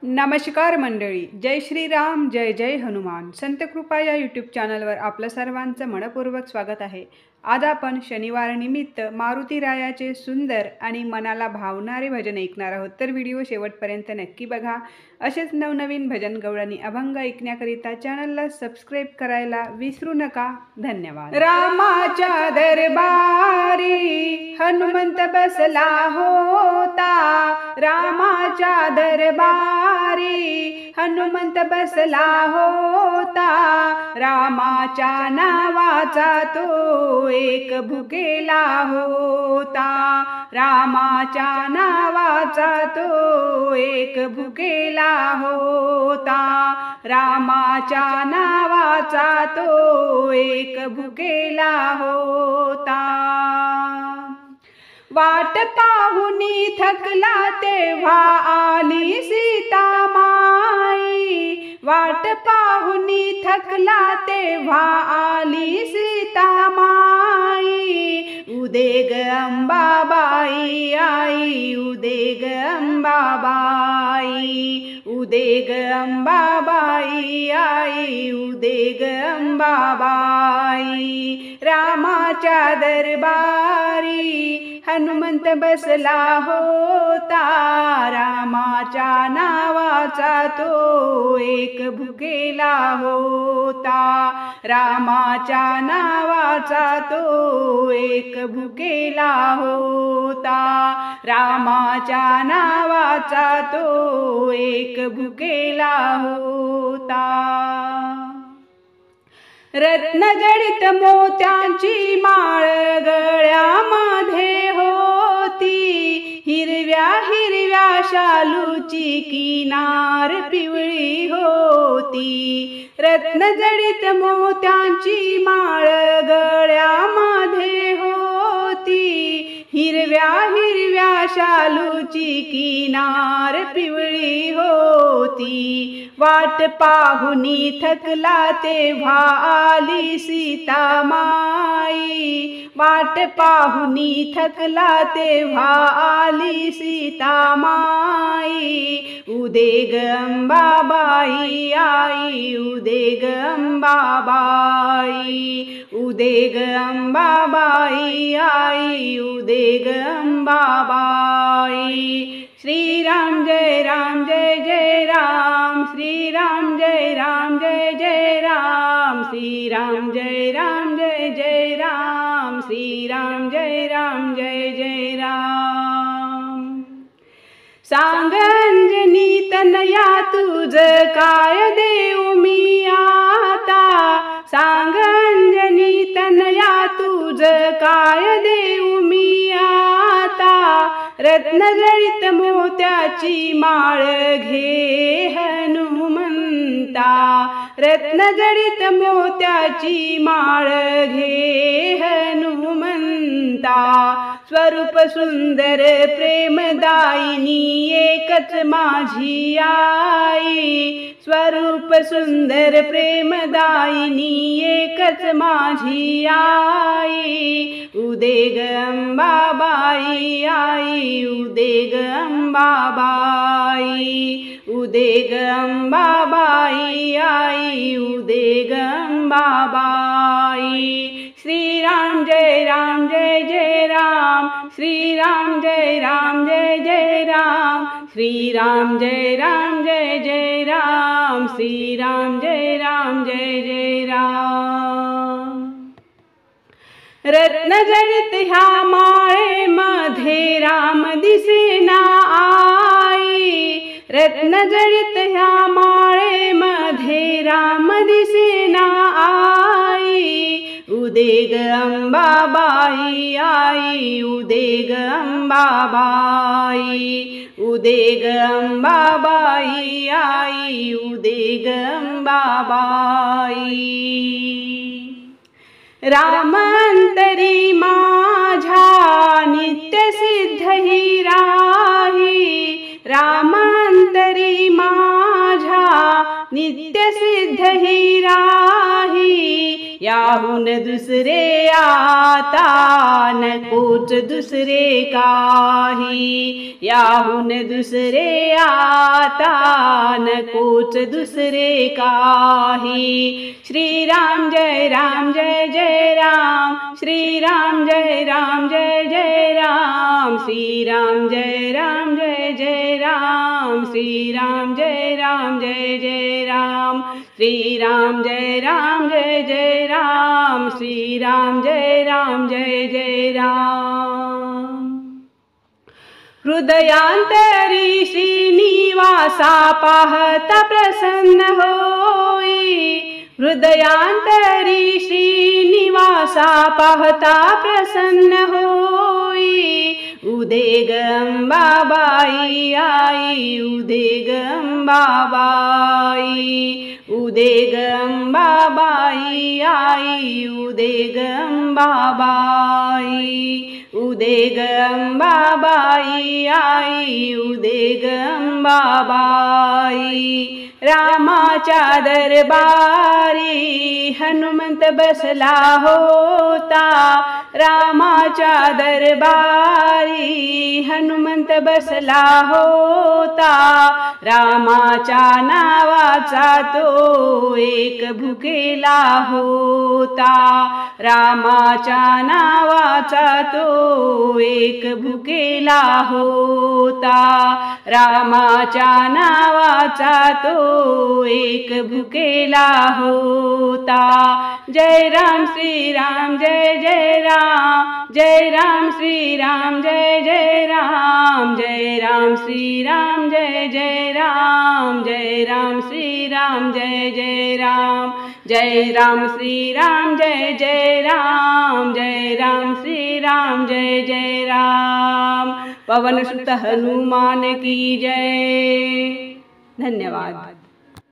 नमस्कार मंडळी, जय श्रीराम, जय जय हनुमान. संत कृपा या यूट्यूब चॅनलवर आपलं सर्वांचं मनपूर्वक स्वागत आहे. आज आपण शनिवार निमित्त मारुती रायाचे सुंदर आणि मनाला भावणारे भजन ऐकणार आहोत. तर व्हिडिओ शेवटपर्यंत नक्की बघा. असेच नवनवीन भजन गवळणी अभंग ऐकण्याकरिता चॅनलला सबस्क्राईब करायला विसरू नका. धन्यवाद. रामाच्या दरबारी हनुमंत बसला होता. रामाच्या दरबारी हनुमंत बसला होता. रामाच्या नावाचा तो एक भुकेला होता. रामाच्या नावाचा तो एक भुकेला होता. रामाच्या नावाचा तो एक भुकेला होता. वाट पाहुनी थकला तेव्हा आली सीतामाई. वाट पाहुनी थकला तेव्हा आली सीतामाई. उदे ग अंबाबाई आई, उदे ग अंबाबाई. उदे ग अंबाबाई आई, उदे ग अंबाबाई. रामाच्या दरबारी हनुमंत बसला होता. रामाच्या नावाचा तो एक भुकेला होता. रामाच्या नावाचा तो एक भुकेला होता. रामाच्या नावाचा तो एक भुकेला होता. रत्नजडित मोत्यांची माळ गळ्यामध्ये होती. हिरव्या हिरव्या शालूची किनार पिवळी होती. रत्नजडित मोत्यांची माळ गळ्यामध्ये होती. हिरव्या हिरव्या शालूची किनार पिवळी होती. वाट पाहुनी थकला तेव्हा आली सीतामाई. वाट पाहुनी थकला तेव्हा आली सीतामाई. उदे ग अंबाबाई आई, उदे ग अंबाबाई. उदे ग अंबाबाई आई, उदे ग अंबाबाई. श्रीराम जय राम जय जय राम. श्रीराम जय राम जय जय राम. श्रीराम जय राम जय जय राम. श्रीराम जय राम जय जय राम. सांग अंजनी तनया तुझ काय देऊ मी आता. सांग अंजनी तनया तुझ काय देऊ मी आता. रत्नजडित मोत्याची माळ घे हनुमंता. रत्नजडित मोत्याची माळ घे हनुमंता. स्वरूप सुंदर प्रेमदायिनी एकच माझी आई. स्वरूप सुंदर प्रेमदायिनी एकच माझी आई. उदे ग अंबाबाई आई, उदे ग अंबाबाई. उदे ग अंबाबाई आई, उदे ग अंबाबाई. श्रीराम जय राम जय जय राम. श्रीराम जय राम जय जय राम. श्रीराम जय राम जय जय राम. श्रीराम जय राम जय जय राम. रत्नजडित ह्या माळेमध्ये राम दिसेना आई. रत्नजडित ह्या माळेमध्ये राम दिसेना आई. उदे ग अंबाबाई आई, उदे ग अंबाबाई. उदे ग अंबाबाई आई, उदे ग अंबाबाई. रामांतरी माझ्या नित्य सिद्ध ही राही. रामांतरी माझ्या नित्य सिद्ध ही राही. याहून दुसरे आता नकोच दुसरे काही. याहून दुसरे आता आता नकोच दुसरे काही। श्रीराम जय राम जय जय राम, श्रीराम जय राम जय जय राम, श्रीराम जय राम जय जय राम, श्रीराम जय राम जय जय राम, श्रीराम जय राम जय जय राम, श्रीराम जय राम जय जय राम। हृदयांतरी श्रीनिवासा पाहता प्रसन्न होई, हृदयांतरी श्रीनिवासा पाहता प्रसन्न होई। उदे ग अंबाबाई आई, उदे ग अंबाबाई, उदे ग अंबाबाई आई, उदे ग अंबाबाई, उदे ग अंबाबाई आई, उदे ग अंबाबाई। रामाच्या दरबारी हनुमंत बसला होता, रामाच्या दरबारी हनुमंत बसला होता। रामाच्या नावाचा तो एक भुकेला होता, रामाच्या नावाचा तो एक भुकेला होता, रामाच्या नावाचा तो एक भुकेला होता। जय राम श्रीराम जय जय राम, जय राम श्रीराम जय जय राम, जय राम श्रीराम जय जय राम, जय राम श्रीराम जय जय राम, जय राम श्रीराम जय जय राम, जय राम श्रीराम जय जय राम। पवन सुत हनुमान की जय। धन्यवाद।